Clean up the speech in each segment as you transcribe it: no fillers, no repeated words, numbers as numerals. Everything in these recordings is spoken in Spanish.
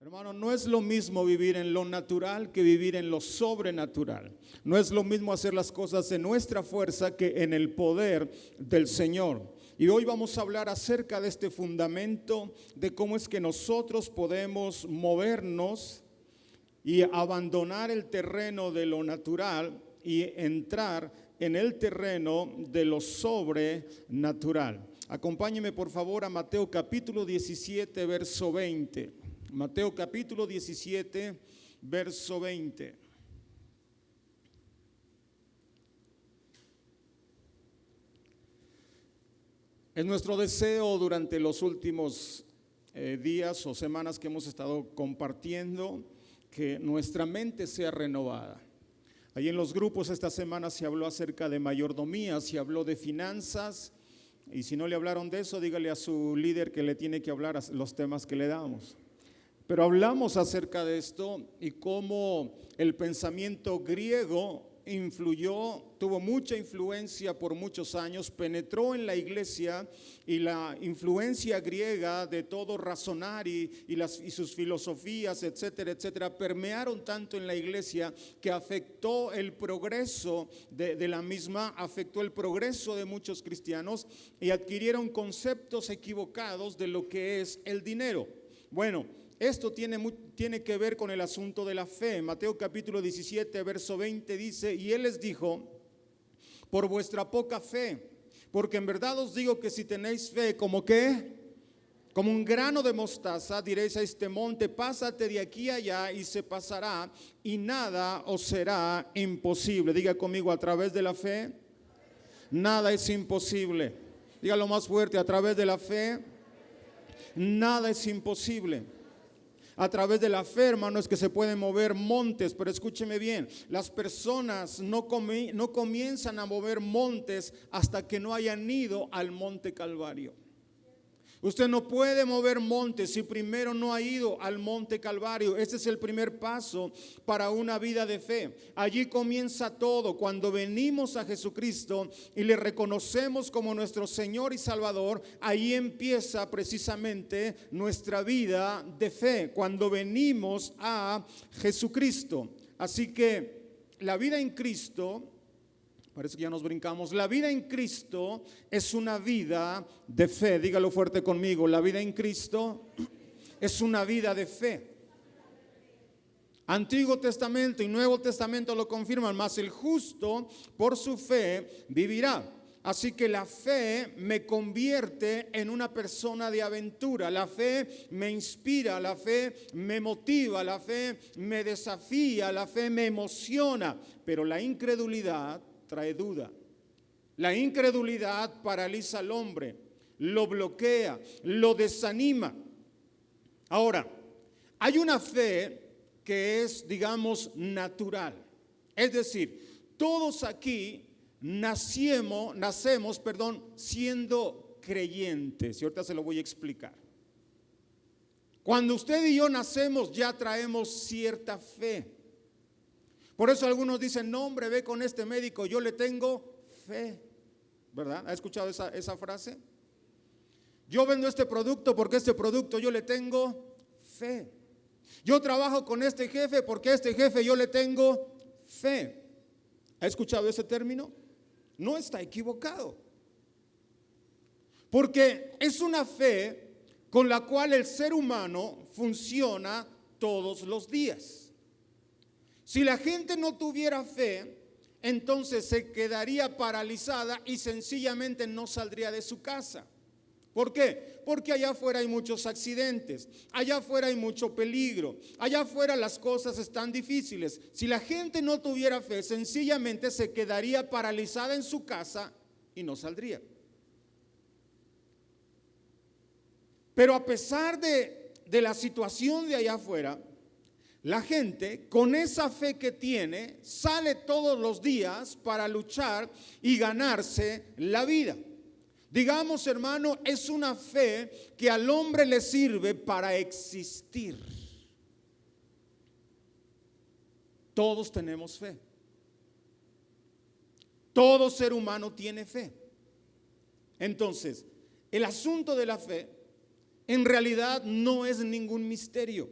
Hermano, no es lo mismo vivir en lo natural que vivir en lo sobrenatural. No es lo mismo hacer las cosas en nuestra fuerza que en el poder del Señor. Y hoy vamos a hablar acerca de este fundamento, de cómo es que nosotros podemos movernos y abandonar el terreno de lo natural y entrar en el terreno de lo sobrenatural. Acompáñeme por favor a Mateo capítulo 17, verso 20. Mateo capítulo 17, verso 20. Es nuestro deseo durante los últimos días o semanas que hemos estado compartiendo que nuestra mente sea renovada. Ahí en los grupos esta semana se habló acerca de mayordomía, se habló de finanzas, y si no le hablaron de eso, dígale a su líder que le tiene que hablar los temas que le damos. Pero hablamos acerca de esto y cómo el pensamiento griego tuvo mucha influencia por muchos años, penetró en la iglesia, y la influencia griega de todo razonar y sus filosofías, etcétera, etcétera, permearon tanto en la iglesia que afectó el progreso de la misma, afectó el progreso de muchos cristianos y adquirieron conceptos equivocados de lo que es el dinero. Bueno, esto tiene que ver con el asunto de la fe. Mateo capítulo 17, verso 20 dice: y él les dijo, por vuestra poca fe, porque en verdad os digo que si tenéis fe, ¿como qué? Como un grano de mostaza, diréis a este monte, pásate de aquí a allá, y se pasará, y nada os será imposible. Diga conmigo, a través de la fe, nada es imposible. Dígalo más fuerte, a través de la fe, nada es imposible. A través de la fe, hermano, es que se pueden mover montes. Pero escúcheme bien, las personas no comienzan a mover montes hasta que no hayan ido al monte Calvario. Usted no puede mover montes si primero no ha ido al monte Calvario. Ese es el primer paso para una vida de fe. Allí comienza todo. Cuando venimos a Jesucristo y le reconocemos como nuestro Señor y Salvador, ahí empieza precisamente nuestra vida de fe, cuando venimos a Jesucristo. Así que la vida en Cristo, parece que ya nos brincamos. La vida en Cristo es una vida de fe. Dígalo fuerte conmigo. La vida en Cristo es una vida de fe. Antiguo Testamento y Nuevo Testamento lo confirman. Mas el justo por su fe vivirá. Así que la fe me convierte en una persona de aventura. La fe me inspira, la fe me motiva, la fe me desafía, la fe me emociona. Pero la incredulidad trae duda. La incredulidad paraliza al hombre, lo bloquea, lo desanima. Ahora, hay una fe que es, digamos, natural. Es decir, todos aquí nacemos, siendo creyentes. Y ahorita se lo voy a explicar. Cuando usted y yo nacemos, ya traemos cierta fe. Por eso algunos dicen, no hombre, ve con este médico, yo le tengo fe. ¿Verdad? ¿Ha escuchado esa frase? Yo vendo este producto porque este producto yo le tengo fe. Yo trabajo con este jefe porque a este jefe yo le tengo fe. ¿Ha escuchado ese término? No está equivocado. Porque es una fe con la cual el ser humano funciona todos los días. Si la gente no tuviera fe, entonces se quedaría paralizada y sencillamente no saldría de su casa. ¿Por qué? Porque allá afuera hay muchos accidentes, allá afuera hay mucho peligro, allá afuera las cosas están difíciles. Si la gente no tuviera fe, sencillamente se quedaría paralizada en su casa y no saldría. Pero a pesar de la situación de allá afuera, la gente con esa fe que tiene sale todos los días para luchar y ganarse la vida. Digamos, hermano, es una fe que al hombre le sirve para existir. Todos tenemos fe. Todo ser humano tiene fe. Entonces, el asunto de la fe en realidad no es ningún misterio.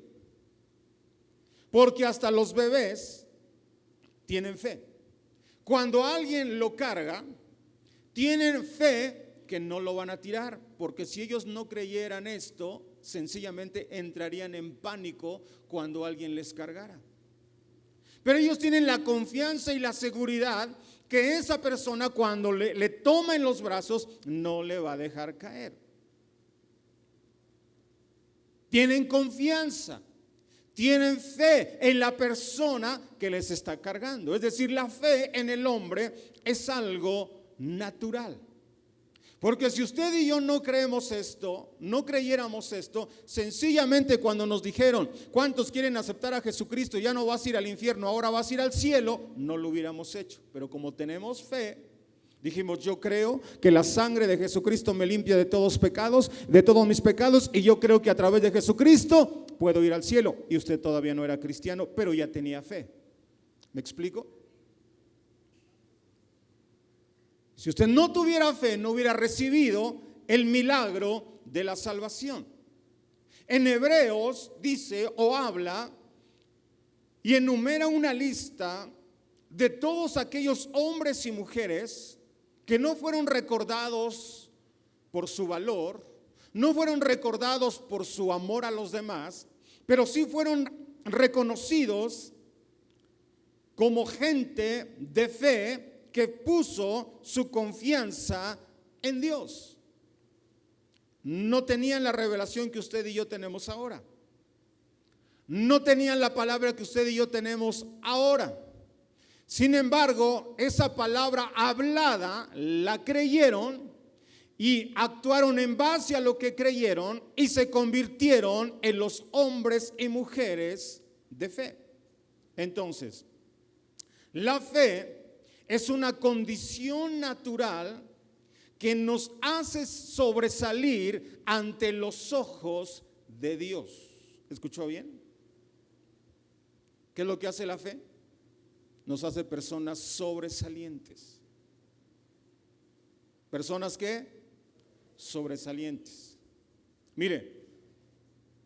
Porque hasta los bebés tienen fe. Cuando alguien lo carga, tienen fe que no lo van a tirar, porque si ellos no creyeran esto, sencillamente entrarían en pánico cuando alguien les cargara. Pero ellos tienen la confianza y la seguridad que esa persona, cuando le toma en los brazos, no le va a dejar caer. Tienen confianza, tienen fe en la persona que les está cargando. Es decir, la fe en el hombre es algo natural. Porque si usted y yo no creemos esto, no creyéramos esto, sencillamente cuando nos dijeron, ¿cuántos quieren aceptar a Jesucristo? Ya no vas a ir al infierno, ahora vas a ir al cielo, no lo hubiéramos hecho. Pero como tenemos fe, dijimos, yo creo que la sangre de Jesucristo me limpia de todos pecados, de todos mis pecados, y yo creo que a través de Jesucristo puedo ir al cielo. Y usted todavía no era cristiano, pero ya tenía fe. ¿Me explico? Si usted no tuviera fe, no hubiera recibido el milagro de la salvación. En Hebreos dice o habla y enumera una lista de todos aquellos hombres y mujeres que no fueron recordados por su valor, no fueron recordados por su amor a los demás, pero sí fueron reconocidos como gente de fe que puso su confianza en Dios. No tenían la revelación que usted y yo tenemos ahora. No tenían la palabra que usted y yo tenemos ahora. Sin embargo, esa palabra hablada la creyeron y actuaron en base a lo que creyeron y se convirtieron en los hombres y mujeres de fe. Entonces, la fe es una condición natural que nos hace sobresalir ante los ojos de Dios. ¿Escuchó bien? ¿Qué es lo que hace la fe? Nos hace personas sobresalientes. ¿Personas qué? Sobresalientes. Mire,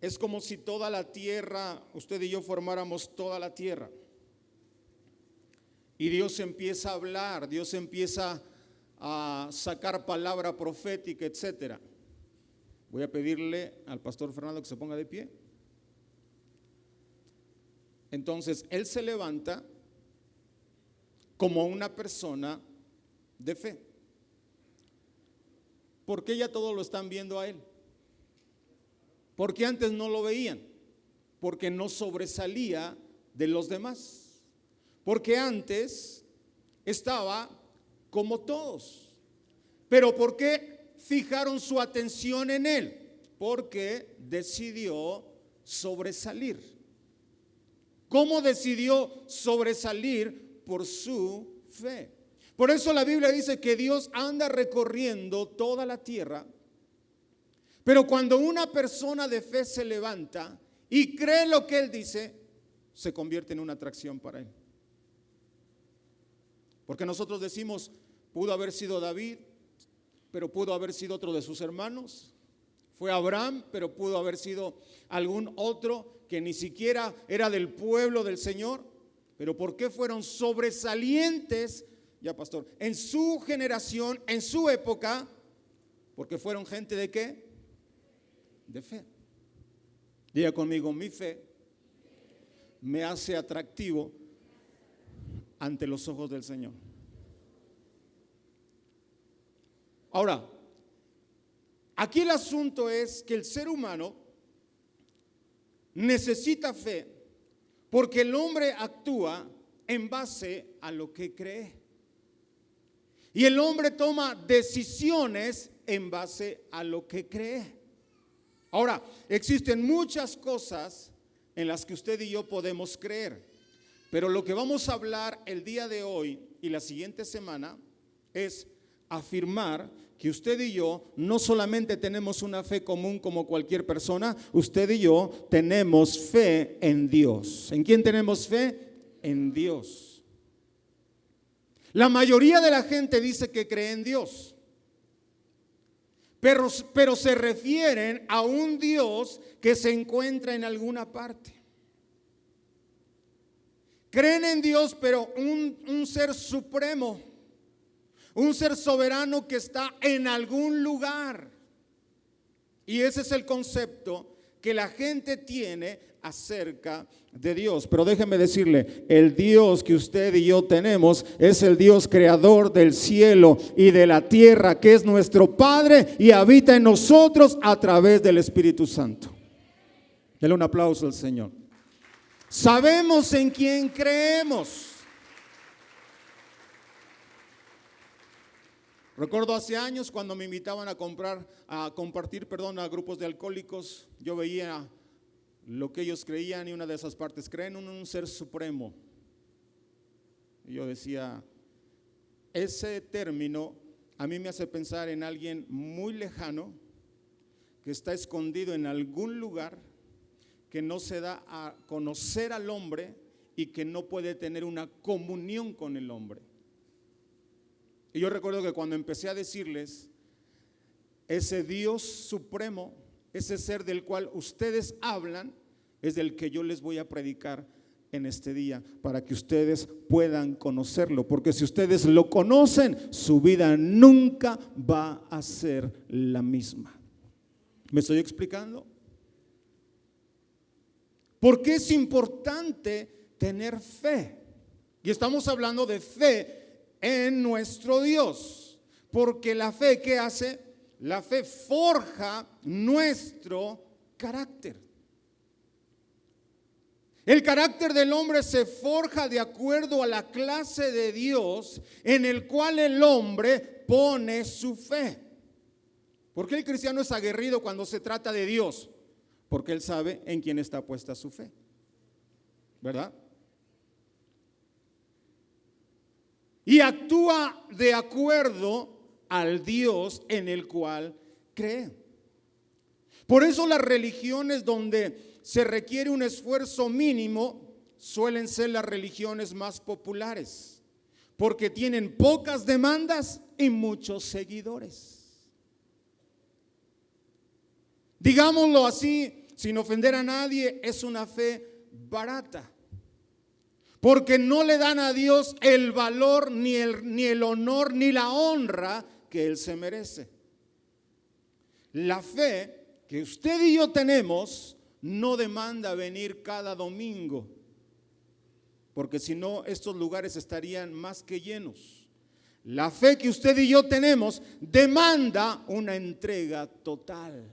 es como si toda la tierra, usted y yo formáramos toda la tierra. Y Dios empieza a hablar, Dios empieza a sacar palabra profética, etcétera. Voy a pedirle al pastor Fernando que se ponga de pie. Entonces, él se levanta como una persona de fe. ¿Por qué ya todos lo están viendo a él? Porque antes no lo veían, porque no sobresalía de los demás. Porque antes estaba como todos. Pero ¿por qué fijaron su atención en él? Porque decidió sobresalir. ¿Cómo decidió sobresalir? Por su fe. Por eso la Biblia dice que Dios anda recorriendo toda la tierra. Pero cuando una persona de fe se levanta y cree lo que él dice, se convierte en una atracción para él. Porque nosotros decimos, pudo haber sido David, pero pudo haber sido otro de sus hermanos. Fue Abraham, pero pudo haber sido algún otro que ni siquiera era del pueblo del Señor. Pero ¿por qué fueron sobresalientes, ya pastor, en su generación, en su época? Porque fueron gente de ¿qué? De fe. Diga conmigo, mi fe me hace atractivo ante los ojos del Señor. Ahora, aquí el asunto es que el ser humano necesita fe porque el hombre actúa en base a lo que cree. Y el hombre toma decisiones en base a lo que cree. Ahora, existen muchas cosas en las que usted y yo podemos creer. Pero lo que vamos a hablar el día de hoy y la siguiente semana es afirmar que usted y yo no solamente tenemos una fe común como cualquier persona, usted y yo tenemos fe en Dios. ¿En quién tenemos fe? En Dios. La mayoría de la gente dice que cree en Dios, pero se refieren a un Dios que se encuentra en alguna parte. Creen en Dios, pero un ser supremo, un ser soberano que está en algún lugar. Y ese es el concepto que la gente tiene acerca de Dios. Pero déjeme decirle, el Dios que usted y yo tenemos es el Dios creador del cielo y de la tierra, que es nuestro Padre y habita en nosotros a través del Espíritu Santo. Dele un aplauso al Señor. Sabemos en quién creemos. Recuerdo hace años cuando me invitaban a compartir a grupos de alcohólicos, yo veía lo que ellos creían y una de esas partes, creen en un ser supremo. Y yo decía, ese término a mí me hace pensar en alguien muy lejano que está escondido en algún lugar, que no se da a conocer al hombre y que no puede tener una comunión con el hombre. Y yo recuerdo que cuando empecé a decirles, ese Dios supremo, ese ser del cual ustedes hablan, es del que yo les voy a predicar en este día, para que ustedes puedan conocerlo, porque si ustedes lo conocen, su vida nunca va a ser la misma. ¿Me estoy explicando? ¿Por qué es importante tener fe? Y estamos hablando de fe en nuestro Dios, porque la fe, ¿qué hace? La fe forja nuestro carácter. El carácter del hombre se forja de acuerdo a la clase de Dios en el cual el hombre pone su fe. ¿Por qué el cristiano es aguerrido cuando se trata de Dios? Porque él sabe en quién está puesta su fe, ¿verdad? Y actúa de acuerdo al Dios en el cual cree. Por eso las religiones donde se requiere un esfuerzo mínimo suelen ser las religiones más populares, porque tienen pocas demandas y muchos seguidores. Digámoslo así, sin ofender a nadie, es una fe barata, porque no le dan a Dios el valor, ni el honor, ni la honra que Él se merece. La fe que usted y yo tenemos no demanda venir cada domingo, porque si no, estos lugares estarían más que llenos. La fe que usted y yo tenemos demanda una entrega total.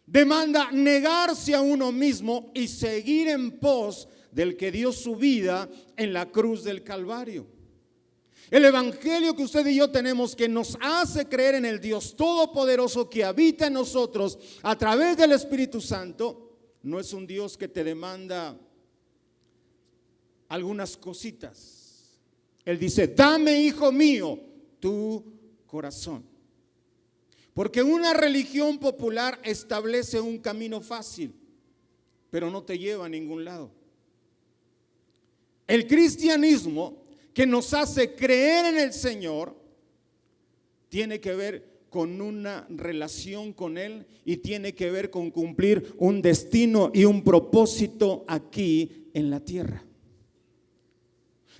Demanda negarse a uno mismo y seguir en pos del que dio su vida en la cruz del Calvario. El evangelio que usted y yo tenemos, que nos hace creer en el Dios todopoderoso que habita en nosotros a través del Espíritu Santo, no es un Dios que te demanda algunas cositas. Él dice, dame, hijo mío, tu corazón. Porque una religión popular establece un camino fácil, pero no te lleva a ningún lado. El cristianismo, que nos hace creer en el Señor, tiene que ver con una relación con Él y tiene que ver con cumplir un destino y un propósito aquí en la tierra.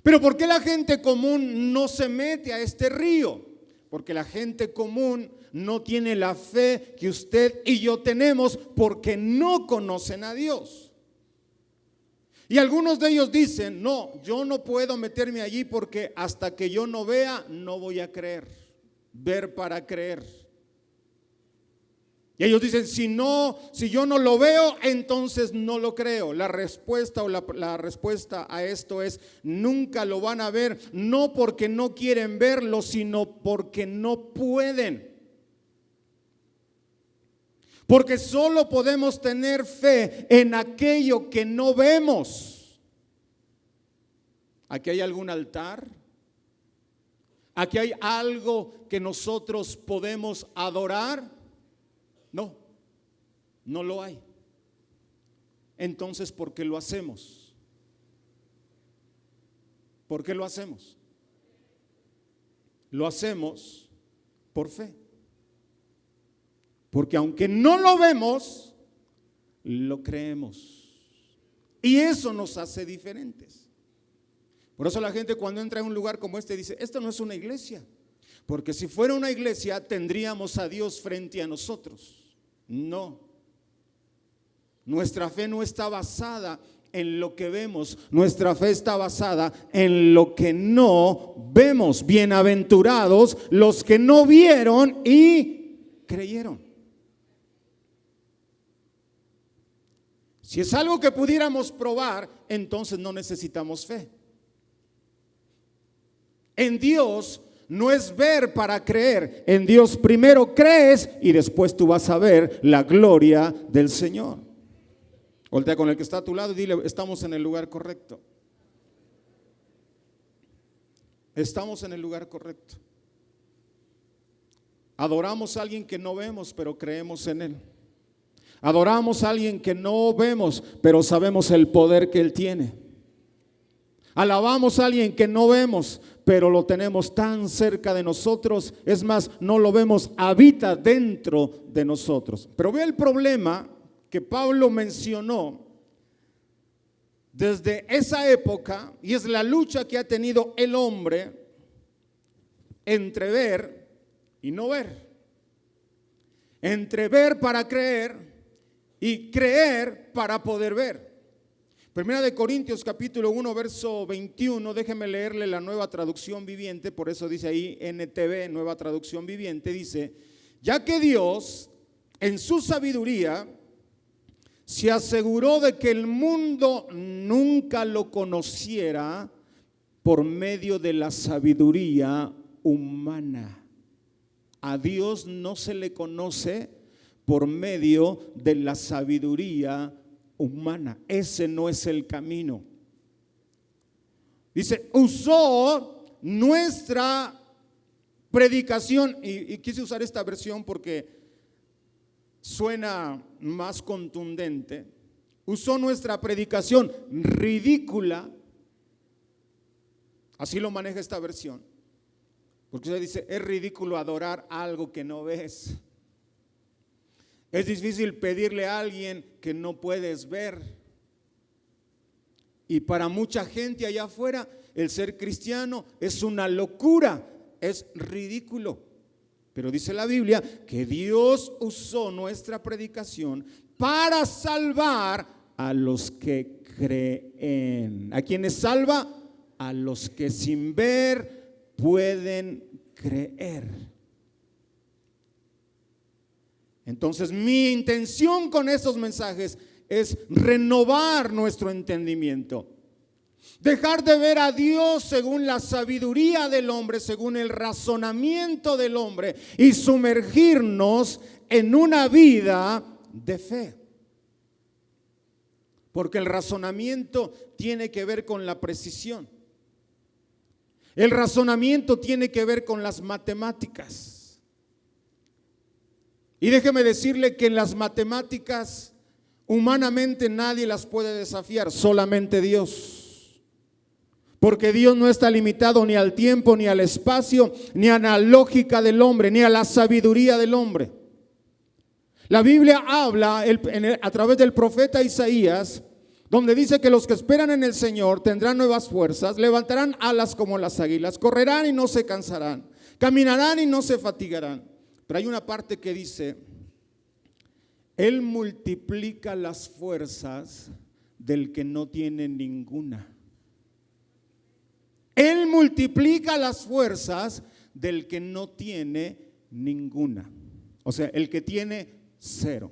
Pero ¿por qué la gente común no se mete a este río? Porque la gente común no tiene la fe que usted y yo tenemos, porque no conocen a Dios. Y algunos de ellos dicen, no, yo no puedo meterme allí porque hasta que yo no vea, no voy a creer. Ver para creer. Y ellos dicen, si yo no lo veo, entonces no lo creo. La respuesta la respuesta a esto es, nunca lo van a ver, no porque no quieren verlo, sino porque no pueden. Porque solo podemos tener fe en aquello que no vemos. ¿Aquí hay algún altar? ¿Aquí hay algo que nosotros podemos adorar? No, no lo hay. Entonces, ¿por qué lo hacemos? ¿Por qué lo hacemos? Lo hacemos por fe. Porque aunque no lo vemos, lo creemos. Y eso nos hace diferentes. Por eso la gente cuando entra en un lugar como este dice, esto no es una iglesia. Porque si fuera una iglesia tendríamos a Dios frente a nosotros. No. Nuestra fe no está basada en lo que vemos. Nuestra fe está basada en lo que no vemos. Bienaventurados los que no vieron y creyeron. Si es algo que pudiéramos probar, entonces no necesitamos fe. En Dios no es ver para creer. En Dios primero crees y después tú vas a ver la gloria del Señor. Voltea con el que está a tu lado y dile, estamos en el lugar correcto. Estamos en el lugar correcto. Adoramos a alguien que no vemos, pero creemos en Él. Adoramos a alguien que no vemos, pero sabemos el poder que Él tiene. Alabamos a alguien que no vemos, pero lo tenemos tan cerca de nosotros. Es más, no lo vemos, habita dentro de nosotros. Pero ve el problema que Pablo mencionó desde esa época, y es la lucha que ha tenido el hombre entre ver y no ver, entre ver para creer y creer para poder ver. Primera de Corintios capítulo 1 verso 21, déjeme leerle la Nueva Traducción Viviente, por eso dice ahí NTV, Nueva Traducción Viviente, dice, ya que Dios en su sabiduría se aseguró de que el mundo nunca lo conociera por medio de la sabiduría humana. A Dios no se le conoce por medio de la sabiduría humana. Ese no es el camino. Dice, usó nuestra predicación, y quise usar esta versión porque suena más contundente. Usó nuestra predicación ridícula, así lo maneja esta versión, porque usted dice, es ridículo adorar algo que no ves. Es difícil pedirle a alguien que no puedes ver. Y para mucha gente allá afuera, el ser cristiano es una locura, es ridículo. Pero dice la Biblia que Dios usó nuestra predicación para salvar a los que creen. ¿A quiénes salva? A los que sin ver pueden creer. Entonces mi intención con estos mensajes es renovar nuestro entendimiento. Dejar de ver a Dios según la sabiduría del hombre, según el razonamiento del hombre, y sumergirnos en una vida de fe. Porque el razonamiento tiene que ver con la precisión. El razonamiento tiene que ver con las matemáticas. Y déjeme decirle que en las matemáticas humanamente nadie las puede desafiar, solamente Dios. Porque Dios no está limitado ni al tiempo, ni al espacio, ni a la lógica del hombre, ni a la sabiduría del hombre. La Biblia habla a través del profeta Isaías, donde dice que los que esperan en el Señor tendrán nuevas fuerzas, levantarán alas como las águilas, correrán y no se cansarán, caminarán y no se fatigarán. Pero hay una parte que dice, Él multiplica las fuerzas del que no tiene ninguna. Él multiplica las fuerzas del que no tiene ninguna. O sea, el que tiene cero.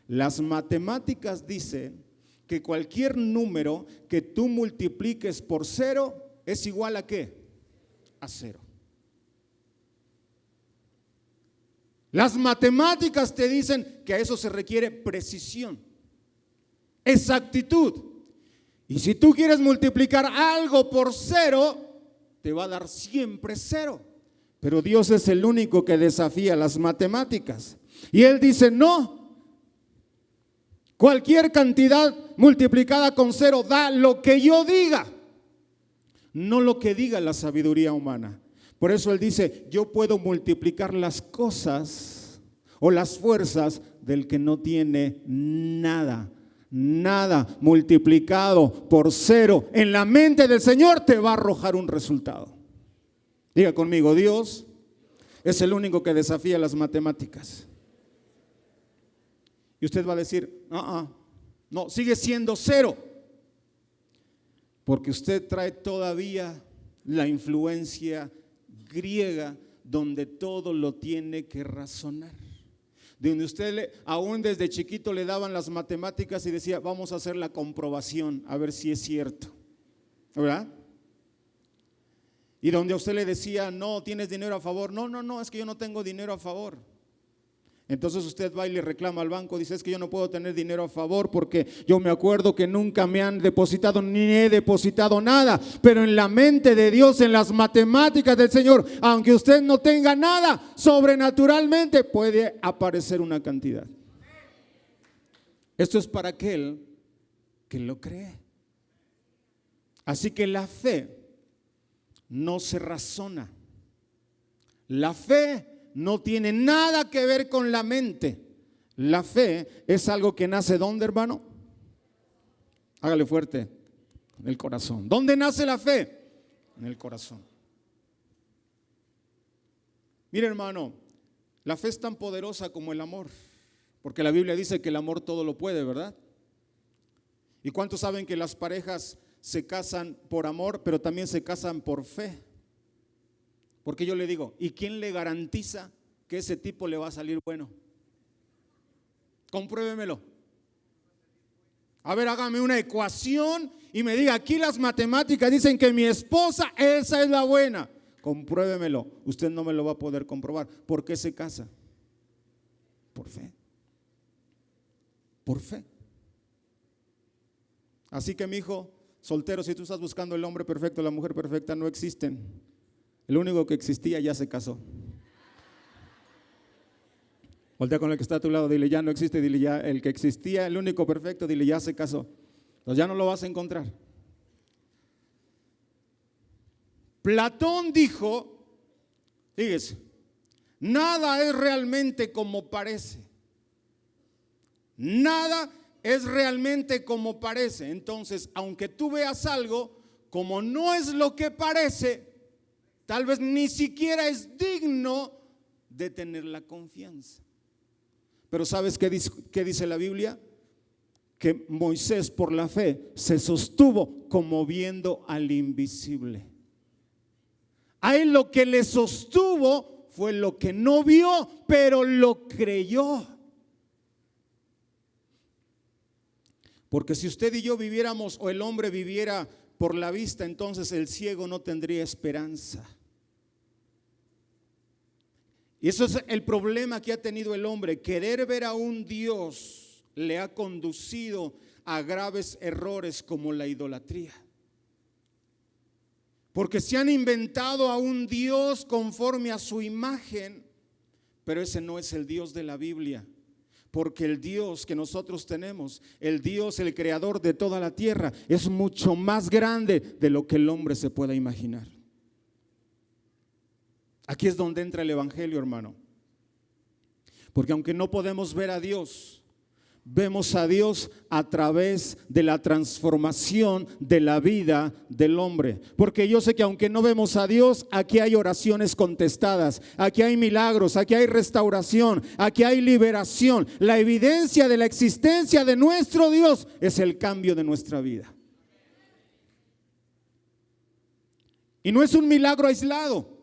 Las matemáticas dicen que cualquier número que tú multipliques por cero es igual a ¿qué? A cero. Las matemáticas te dicen que a eso se requiere precisión, exactitud. Y si tú quieres multiplicar algo por cero, te va a dar siempre cero. Pero Dios es el único que desafía las matemáticas. Y Él dice, no, cualquier cantidad multiplicada con cero da lo que yo diga, no lo que diga la sabiduría humana. Por eso Él dice, yo puedo multiplicar las cosas o las fuerzas del que no tiene nada. Nada multiplicado por 0 en la mente del Señor te va a arrojar un resultado. Diga conmigo, Dios es el único que desafía las matemáticas. Y usted va a decir, no, sigue siendo 0. Porque usted trae todavía la influencia griega donde todo lo tiene que razonar. De donde usted aún desde chiquito le daban las matemáticas y decía, vamos a hacer la comprobación, a ver si es cierto, ¿verdad? Y donde a usted le decía, no, ¿tienes dinero a favor? No, es que yo no tengo dinero a favor. Entonces usted va y le reclama al banco, dice, es que yo no puedo tener dinero a favor porque yo me acuerdo que nunca me han depositado ni he depositado nada. Pero en la mente de Dios, en las matemáticas del Señor, aunque usted no tenga nada, sobrenaturalmente puede aparecer una cantidad. Esto es para aquel que lo cree. Así que la fe no se razona. La fe no tiene nada que ver con la mente. La fe es algo que nace ¿dónde, hermano? Hágale fuerte. En el corazón. ¿Dónde nace la fe? En el corazón. Mire, hermano, la fe es tan poderosa como el amor, porque la Biblia dice que el amor todo lo puede, ¿verdad? ¿Y cuántos saben que las parejas se casan por amor, pero también se casan por fe? Porque yo le digo, ¿y quién le garantiza que ese tipo le va a salir bueno? Compruébemelo. A ver, hágame una ecuación y me diga, aquí las matemáticas dicen que mi esposa, esa es la buena. Compruébemelo. Usted no me lo va a poder comprobar. ¿Por qué se casa? Por fe. Por fe. Así que, mi hijo soltero, si tú estás buscando el hombre perfecto, la mujer perfecta, no existen. El único que existía ya se casó. Voltea con el que está a tu lado, dile, ya no existe, dile, ya el que existía, el único perfecto, dile, ya se casó. Entonces ya no lo vas a encontrar. Platón dijo, fíjese, nada es realmente como parece. Nada es realmente como parece. Entonces, aunque tú veas algo, como no es lo que parece, tal vez ni siquiera es digno de tener la confianza. Pero ¿sabes qué dice la Biblia? Que Moisés por la fe se sostuvo como viendo al invisible. A él lo que le sostuvo fue lo que no vio, pero lo creyó. Porque si usted y yo viviéramos, o el hombre viviera por la vista, entonces el ciego no tendría esperanza. Y eso es el problema que ha tenido el hombre. Querer ver a un Dios le ha conducido a graves errores como la idolatría. Porque se han inventado a un Dios conforme a su imagen, pero ese no es el Dios de la Biblia. Porque el Dios que nosotros tenemos, el Dios, el creador de toda la tierra, es mucho más grande de lo que el hombre se pueda imaginar. Aquí es donde entra el evangelio, hermano. Porque aunque no podemos ver a Dios, vemos a Dios a través de la transformación de la vida del hombre. Porque yo sé que aunque no vemos a Dios, aquí hay oraciones contestadas, aquí hay milagros, aquí hay restauración, aquí hay liberación. La evidencia de la existencia de nuestro Dios es el cambio de nuestra vida. Y no es un milagro aislado.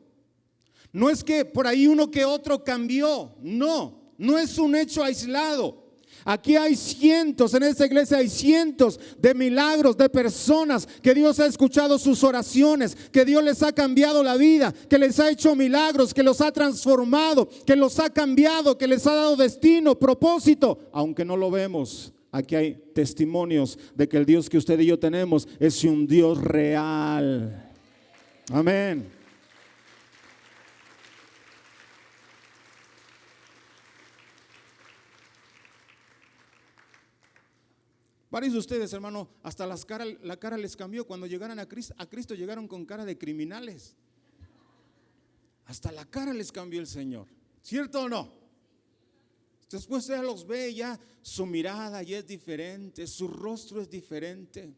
No es que por ahí uno que otro cambió. No es un hecho aislado. Aquí hay cientos, en esta iglesia hay cientos de milagros de personas que Dios ha escuchado sus oraciones, que Dios les ha cambiado la vida, que les ha hecho milagros, que los ha transformado, que los ha cambiado, que les ha dado destino, propósito. Aunque no lo vemos, aquí hay testimonios de que el Dios que usted y yo tenemos es un Dios real. Amén. Varios de ustedes, hermano, hasta la cara les cambió. Cuando llegaron a Cristo llegaron con cara de criminales. Hasta la cara les cambió el Señor. ¿Cierto o no? Después ella los ve y ya su mirada ya es diferente, su rostro es diferente.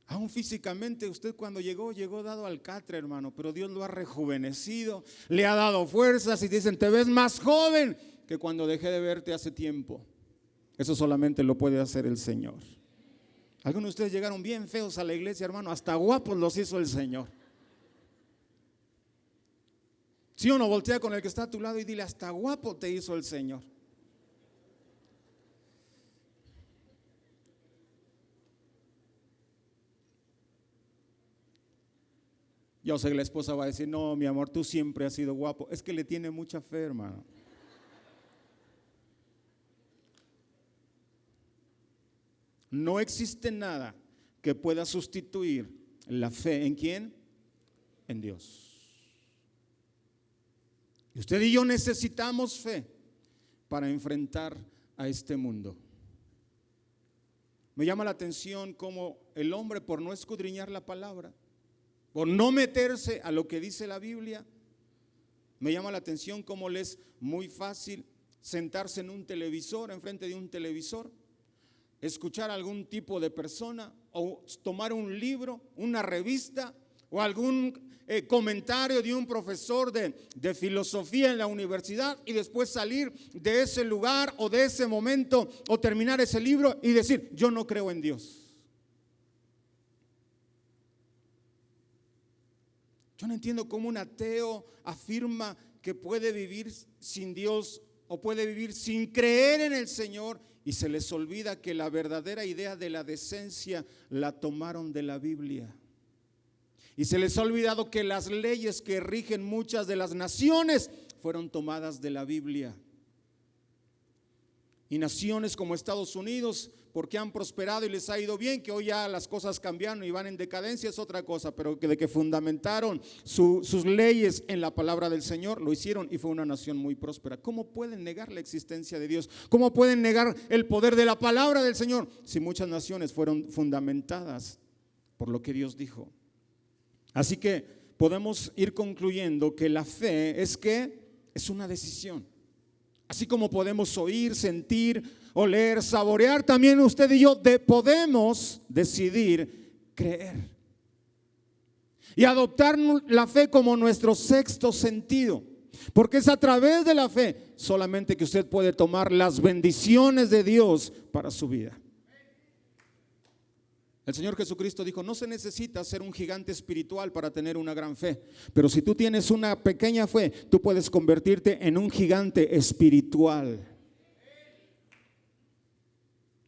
Aún físicamente usted cuando llegó dado al catre, hermano, pero Dios lo ha rejuvenecido, le ha dado fuerzas y dicen, te ves más joven que cuando dejé de verte hace tiempo. Eso solamente lo puede hacer el Señor. Algunos de ustedes llegaron bien feos a la iglesia, hermano, hasta guapos los hizo el Señor. Si uno voltea con el que está a tu lado y dile, hasta guapo te hizo el Señor. Yo sé que la esposa va a decir, no, mi amor, tú siempre has sido guapo. Es que le tiene mucha fe, hermano. No existe nada que pueda sustituir la fe. ¿En quién? En Dios. Y usted y yo necesitamos fe para enfrentar a este mundo. Me llama la atención cómo el hombre, por no escudriñar la palabra, por no meterse a lo que dice la Biblia, me llama la atención cómo le es muy fácil sentarse en un televisor, enfrente de un televisor, escuchar a algún tipo de persona o tomar un libro, una revista o algún comentario de un profesor de filosofía en la universidad y después salir de ese lugar o de ese momento o terminar ese libro y decir, yo no creo en Dios. Yo no entiendo cómo un ateo afirma que puede vivir sin Dios o puede vivir sin creer en el Señor y se les olvida que la verdadera idea de la decencia la tomaron de la Biblia. Y se les ha olvidado que las leyes que rigen muchas de las naciones fueron tomadas de la Biblia. Y naciones como Estados Unidos, porque han prosperado y les ha ido bien, que hoy ya las cosas cambiaron y van en decadencia, es otra cosa, pero que de que fundamentaron sus leyes en la palabra del Señor, lo hicieron y fue una nación muy próspera. ¿Cómo pueden negar la existencia de Dios? ¿Cómo pueden negar el poder de la palabra del Señor si muchas naciones fueron fundamentadas por lo que Dios dijo? Así que podemos ir concluyendo que la fe es una decisión. Así como podemos oír, sentir, oler, saborear, también usted y yo podemos decidir creer y adoptar la fe como nuestro sexto sentido, porque es a través de la fe solamente que usted puede tomar las bendiciones de Dios para su vida. El Señor Jesucristo dijo, no se necesita ser un gigante espiritual para tener una gran fe, pero si tú tienes una pequeña fe, tú puedes convertirte en un gigante espiritual.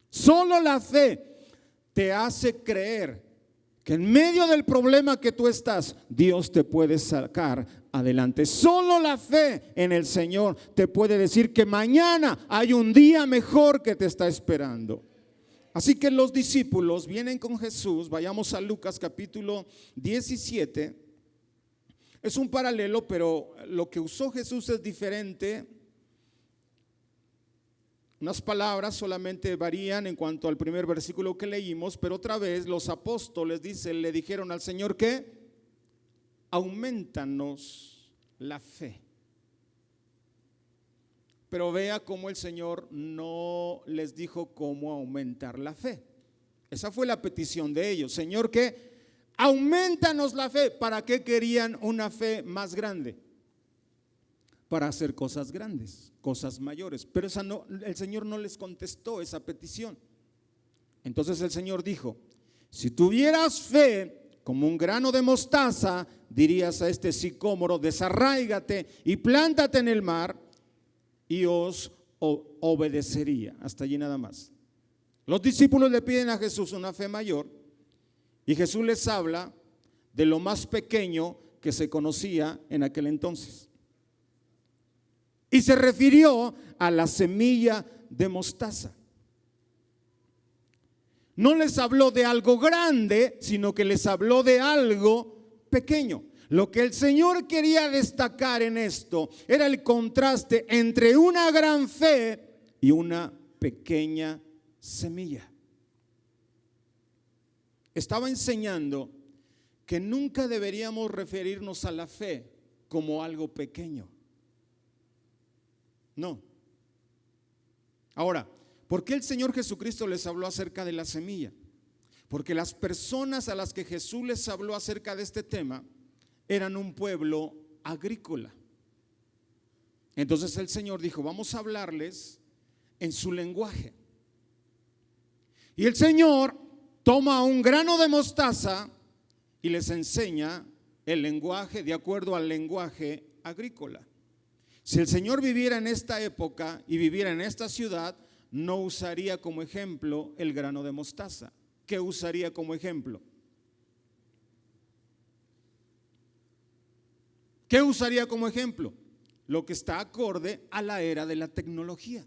Solo la fe te hace creer que en medio del problema que tú estás, Dios te puede sacar adelante. Solo la fe en el Señor te puede decir que mañana hay un día mejor que te está esperando. Así que los discípulos vienen con Jesús. Vayamos a Lucas capítulo 17. Es un paralelo, pero lo que usó Jesús es diferente. Unas palabras solamente varían en cuanto al primer versículo que leímos, pero otra vez los apóstoles le dijeron al Señor que aumentanos la fe. Pero vea cómo el Señor no les dijo cómo aumentar la fe. Esa fue la petición de ellos. Señor, que aumentanos la fe. ¿Para qué querían una fe más grande? Para hacer cosas grandes, cosas mayores. Pero el Señor no les contestó esa petición. Entonces el Señor dijo, si tuvieras fe como un grano de mostaza, dirías a este sicómoro, desarráigate y plántate en el mar, y os obedecería. Hasta allí nada más. Los discípulos le piden a Jesús una fe mayor y Jesús les habla de lo más pequeño que se conocía en aquel entonces. Y se refirió a la semilla de mostaza. No les habló de algo grande, sino que les habló de algo pequeño. Lo que el Señor quería destacar en esto era el contraste entre una gran fe y una pequeña semilla. Estaba enseñando que nunca deberíamos referirnos a la fe como algo pequeño. No. Ahora, ¿por qué el Señor Jesucristo les habló acerca de la semilla? Porque las personas a las que Jesús les habló acerca de este tema eran un pueblo agrícola. Entonces el Señor dijo, vamos a hablarles en su lenguaje. Y el Señor toma un grano de mostaza y les enseña el lenguaje de acuerdo al lenguaje agrícola. Si el Señor viviera en esta época y viviera en esta ciudad, no usaría como ejemplo el grano de mostaza. ¿Qué usaría como ejemplo? ¿Qué usaría como ejemplo? Lo que está acorde a la era de la tecnología.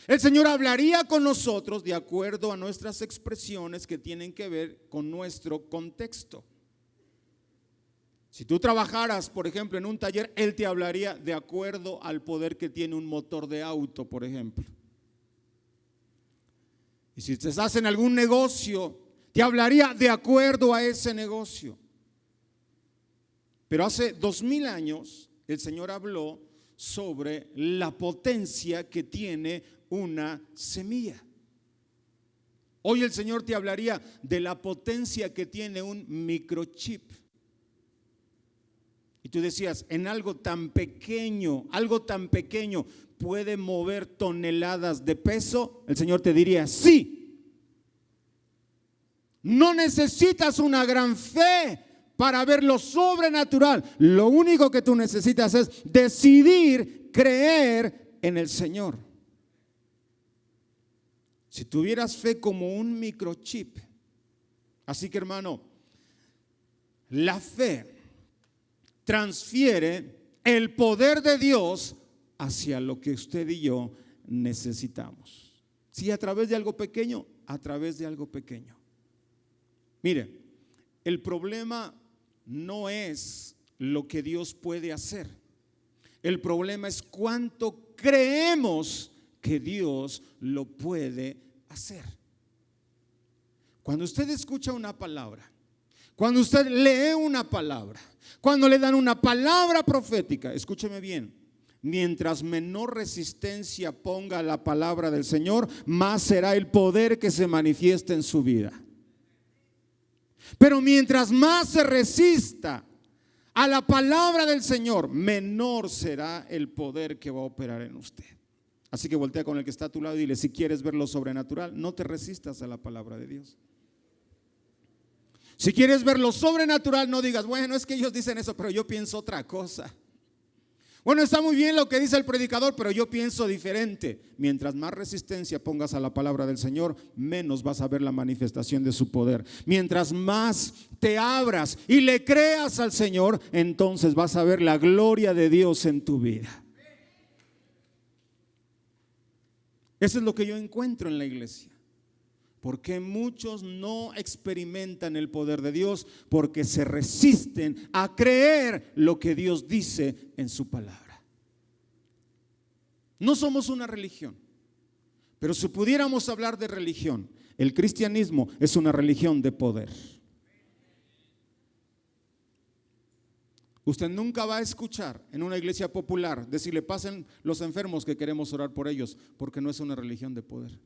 El Señor hablaría con nosotros de acuerdo a nuestras expresiones que tienen que ver con nuestro contexto. Si tú trabajaras, por ejemplo, en un taller, Él te hablaría de acuerdo al poder que tiene un motor de auto, por ejemplo. Y si estás en algún negocio, te hablaría de acuerdo a ese negocio. Pero hace 2000 años el Señor habló sobre la potencia que tiene una semilla. Hoy el Señor te hablaría de la potencia que tiene un microchip. Y tú decías, en algo tan pequeño puede mover toneladas de peso. El Señor te diría, sí. No necesitas una gran fe para ver lo sobrenatural. Lo único que tú necesitas es decidir creer en el Señor. Si tuvieras fe como un microchip. Así que, hermano, la fe transfiere el poder de Dios hacia lo que usted y yo necesitamos. Sí, a través de algo pequeño, a través de algo pequeño. Mire, el problema no es lo que Dios puede hacer. El problema es cuánto creemos que Dios lo puede hacer. Cuando usted escucha una palabra, cuando usted lee una palabra, cuando le dan una palabra profética, escúcheme bien, mientras menor resistencia ponga la palabra del Señor, más será el poder que se manifiesta en su vida. Pero mientras más se resista a la palabra del Señor, menor será el poder que va a operar en usted. Así que voltea con el que está a tu lado y dile, si quieres ver lo sobrenatural, no te resistas a la palabra de Dios. Si quieres ver lo sobrenatural, no digas, bueno, es que ellos dicen eso, pero yo pienso otra cosa. Bueno, está muy bien lo que dice el predicador, pero yo pienso diferente. Mientras más resistencia pongas a la palabra del Señor, menos vas a ver la manifestación de su poder. Mientras más te abras y le creas al Señor, entonces vas a ver la gloria de Dios en tu vida. Eso es lo que yo encuentro en la iglesia. Porque muchos no experimentan el poder de Dios porque se resisten a creer lo que Dios dice en su palabra. No somos una religión, pero si pudiéramos hablar de religión, el cristianismo es una religión de poder. Usted nunca va a escuchar en una iglesia popular decirle pasen los enfermos que queremos orar por ellos, porque no es una religión de poder.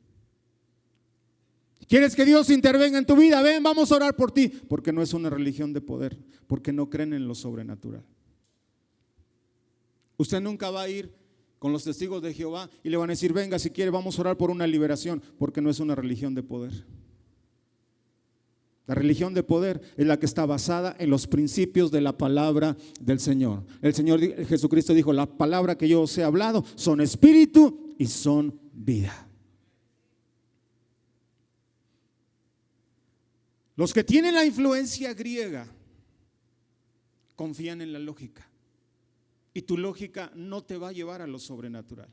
¿Quieres que Dios intervenga en tu vida? Ven, vamos a orar por ti. Porque no es una religión de poder, porque no creen en lo sobrenatural. Usted nunca va a ir con los testigos de Jehová y le van a decir, venga, si quiere vamos a orar por una liberación, porque no es una religión de poder. La religión de poder es la que está basada en los principios de la palabra del Señor. El Señor Jesucristo dijo, la palabra que yo os he hablado son espíritu y son vida. Los que tienen la influencia griega confían en la lógica. Y tu lógica no te va a llevar a lo sobrenatural.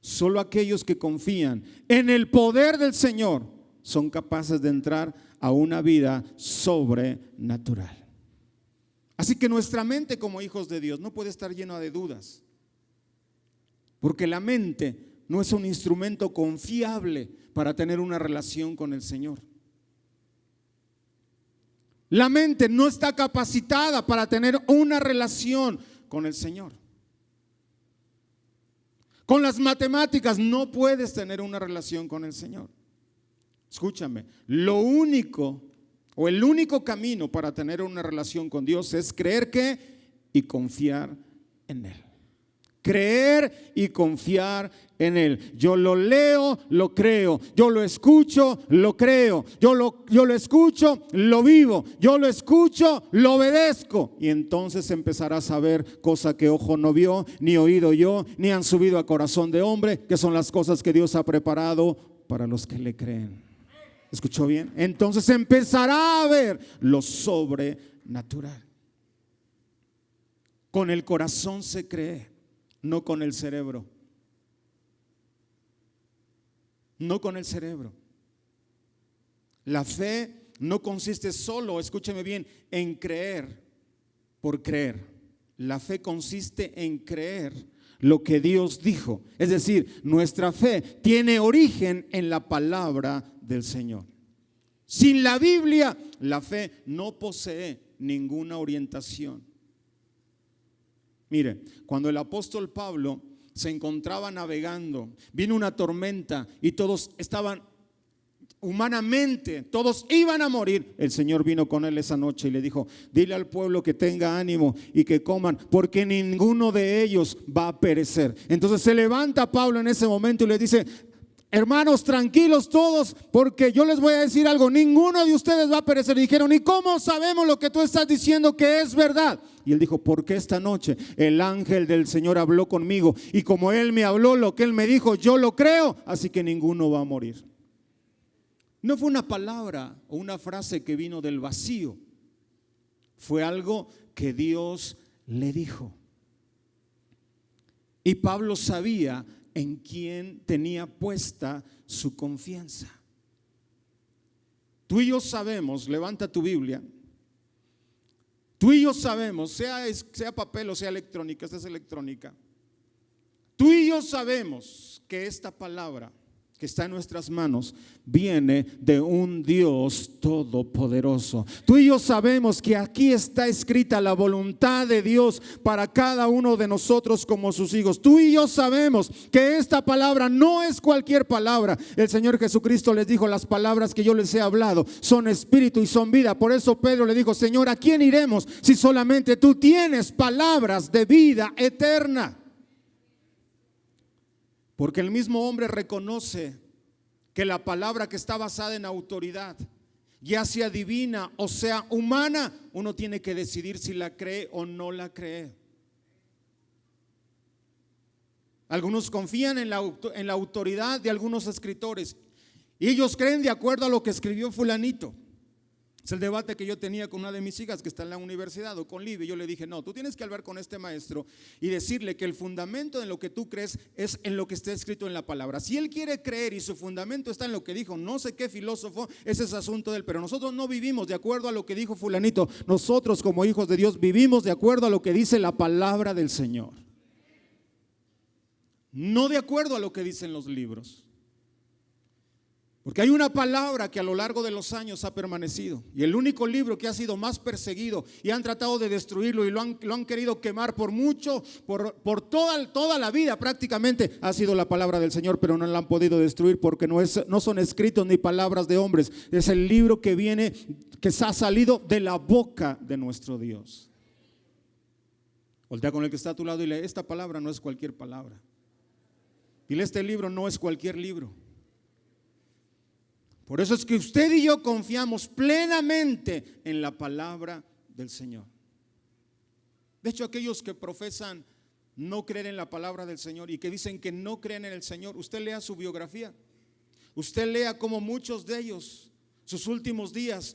Solo aquellos que confían en el poder del Señor son capaces de entrar a una vida sobrenatural. Así que nuestra mente como hijos de Dios no puede estar llena de dudas. Porque la mente no es un instrumento confiable para tener una relación con el Señor. La mente no está capacitada para tener una relación con el Señor. Con las matemáticas no puedes tener una relación con el Señor. Escúchame, lo único o el único camino para tener una relación con Dios es creer que y confiar en Él. Creer y confiar en Él. Yo lo leo, lo creo. Yo lo escucho, lo creo. Yo lo escucho, lo vivo. Yo lo escucho, lo obedezco. Y entonces empezarás a ver cosas que ojo no vio, ni oído yo, ni han subido a corazón de hombre, que son las cosas que Dios ha preparado para los que le creen. ¿Escuchó bien? Entonces empezará a ver lo sobrenatural. Con el corazón se cree, no con el cerebro. No con el cerebro. La fe no consiste solo, escúcheme bien, en creer por creer. La fe consiste en creer lo que Dios dijo. Es decir, nuestra fe tiene origen en la palabra del Señor. Sin la Biblia, la fe no posee ninguna orientación. Mire, cuando el apóstol Pablo se encontraba navegando, vino una tormenta y todos estaban humanamente, todos iban a morir. El Señor vino con él esa noche y le dijo: dile al pueblo que tenga ánimo y que coman, porque ninguno de ellos va a perecer. Entonces se levanta Pablo en ese momento y le dice: hermanos, tranquilos todos, porque yo les voy a decir algo, ninguno de ustedes va a perecer. Y dijeron: ¿y cómo sabemos lo que tú estás diciendo que es verdad? Y él dijo: porque esta noche el ángel del Señor habló conmigo, y como él me habló, lo que él me dijo, yo lo creo, así que ninguno va a morir. No fue una palabra o una frase que vino del vacío, fue algo que Dios le dijo. Y Pablo sabía en quién tenía puesta su confianza. Tú y yo sabemos, levanta tu Biblia. Tú y yo sabemos, sea papel o sea electrónica, esta es electrónica. Tú y yo sabemos que esta palabra que está en nuestras manos viene de un Dios todopoderoso. Tú y yo sabemos que aquí está escrita la voluntad de Dios para cada uno de nosotros como sus hijos. Tú y yo sabemos que esta palabra no es cualquier palabra. El Señor Jesucristo les dijo: las palabras que yo les he hablado son espíritu y son vida. Por eso Pedro le dijo: Señor, ¿a quién iremos si solamente tú tienes palabras de vida eterna? Porque el mismo hombre reconoce que la palabra que está basada en autoridad, ya sea divina o sea humana, uno tiene que decidir si la cree o no la cree. Algunos confían en la autoridad de algunos escritores y ellos creen de acuerdo a lo que escribió fulanito. Es el debate que yo tenía con una de mis hijas que está en la universidad, o con Libby. Yo le dije: no, tú tienes que hablar con este maestro y decirle que el fundamento de lo que tú crees es en lo que está escrito en la palabra. Si él quiere creer y su fundamento está en lo que dijo no sé qué filósofo, ese es asunto de él, pero nosotros no vivimos de acuerdo a lo que dijo fulanito. Nosotros como hijos de Dios vivimos de acuerdo a lo que dice la palabra del Señor, no de acuerdo a lo que dicen los libros. Porque hay una palabra que a lo largo de los años ha permanecido, y el único libro que ha sido más perseguido y han tratado de destruirlo y lo han querido quemar por mucho, por toda la vida prácticamente, ha sido la palabra del Señor, pero no la han podido destruir porque no son escritos ni palabras de hombres. Es el libro que ha salido de la boca de nuestro Dios. Voltea con el que está a tu lado y dile: esta palabra no es cualquier palabra. Dile: este libro no es cualquier libro. Por eso es que usted y yo confiamos plenamente en la palabra del Señor. De hecho, aquellos que profesan no creer en la palabra del Señor y que dicen que no creen en el Señor, usted lea su biografía. Usted lea cómo muchos de ellos, sus últimos días,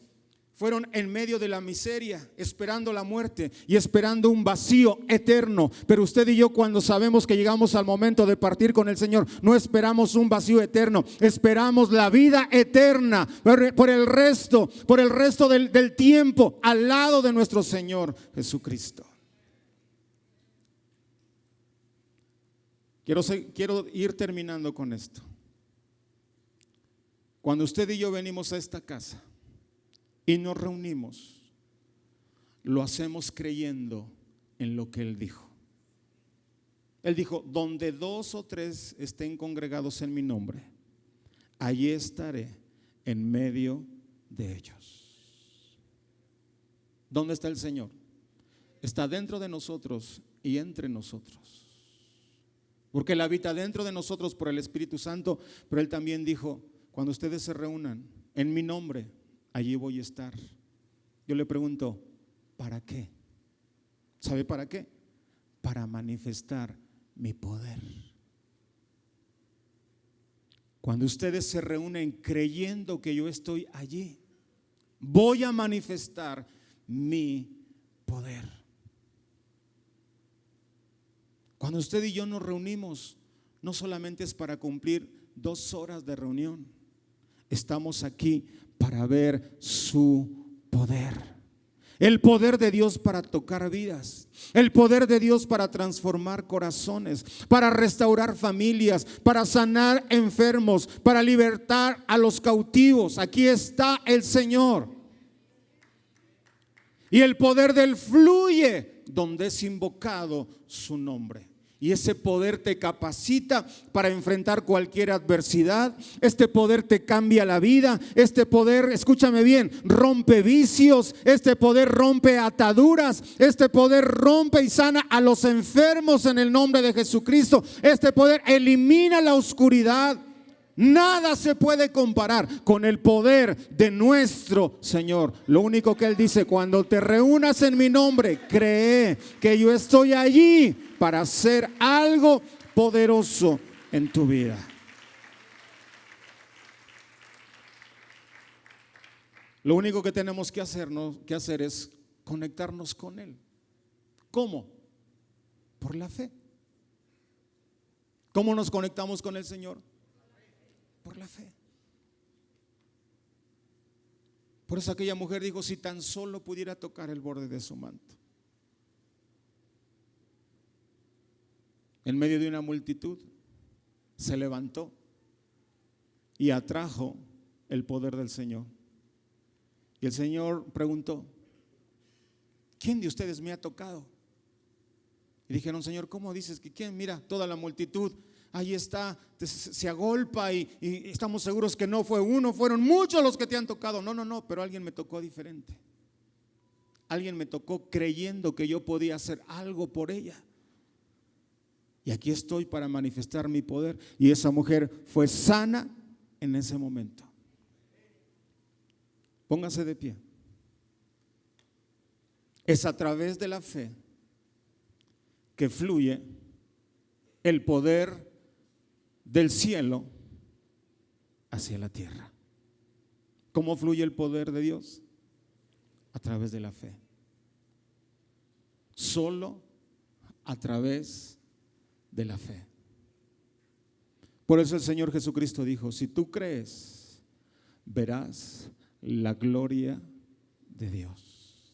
fueron en medio de la miseria, esperando la muerte y esperando un vacío eterno. Pero usted y yo, cuando sabemos que llegamos al momento de partir con el Señor, no esperamos un vacío eterno, esperamos la vida eterna por el resto del tiempo al lado de nuestro Señor Jesucristo. Quiero ir terminando con esto. Cuando usted y yo venimos a esta casa y nos reunimos, lo hacemos creyendo en lo que Él dijo. Él dijo, donde 2 o 3 estén congregados en mi nombre, allí estaré en medio de ellos. ¿Dónde está el Señor? Está dentro de nosotros y entre nosotros. Porque Él habita dentro de nosotros por el Espíritu Santo, pero Él también dijo, cuando ustedes se reúnan en mi nombre, allí voy a estar. Yo le pregunto, ¿para qué? ¿Sabe para qué? Para manifestar mi poder. Cuando ustedes se reúnen creyendo que yo estoy allí, voy a manifestar mi poder. Cuando usted y yo nos reunimos, no solamente es para cumplir 2 horas de reunión. Estamos aquí para ver su poder. El poder de Dios para tocar vidas, el poder de Dios para transformar corazones, para restaurar familias, para sanar enfermos, para libertar a los cautivos. Aquí está el Señor. Y el poder de Él fluye donde es invocado su nombre. Y ese poder te capacita para enfrentar cualquier adversidad. Este poder te cambia la vida. Este poder, escúchame bien, rompe vicios. Este poder rompe ataduras. Este poder rompe y sana a los enfermos en el nombre de Jesucristo. Este poder elimina la oscuridad. Nada se puede comparar con el poder de nuestro Señor. Lo único que Él dice, cuando te reúnas en mi nombre, cree que yo estoy allí para hacer algo poderoso en tu vida. Lo único que tenemos que hacer es conectarnos con Él. ¿Cómo? Por la fe. ¿Cómo nos conectamos con el Señor? Por la fe. Por eso aquella mujer dijo, si tan solo pudiera tocar el borde de su manto. En medio de una multitud se levantó y atrajo el poder del Señor. Y el Señor preguntó, ¿quién de ustedes me ha tocado? Y dijeron, Señor, ¿cómo dices que quién? Mira, toda la multitud ahí está, se agolpa y estamos seguros que no fue uno, fueron muchos los que te han tocado. No, pero alguien me tocó diferente. Alguien me tocó creyendo que yo podía hacer algo por ella. Y aquí estoy para manifestar mi poder. Y esa mujer fue sana en ese momento. Póngase de pie. Es a través de la fe que fluye el poder del cielo hacia la tierra. ¿Cómo fluye el poder de Dios? A través de la fe. Solo a través de la fe. Por eso el Señor Jesucristo dijo, si tú crees, verás la gloria de Dios.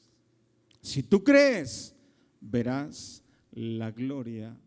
Si tú crees, verás la gloria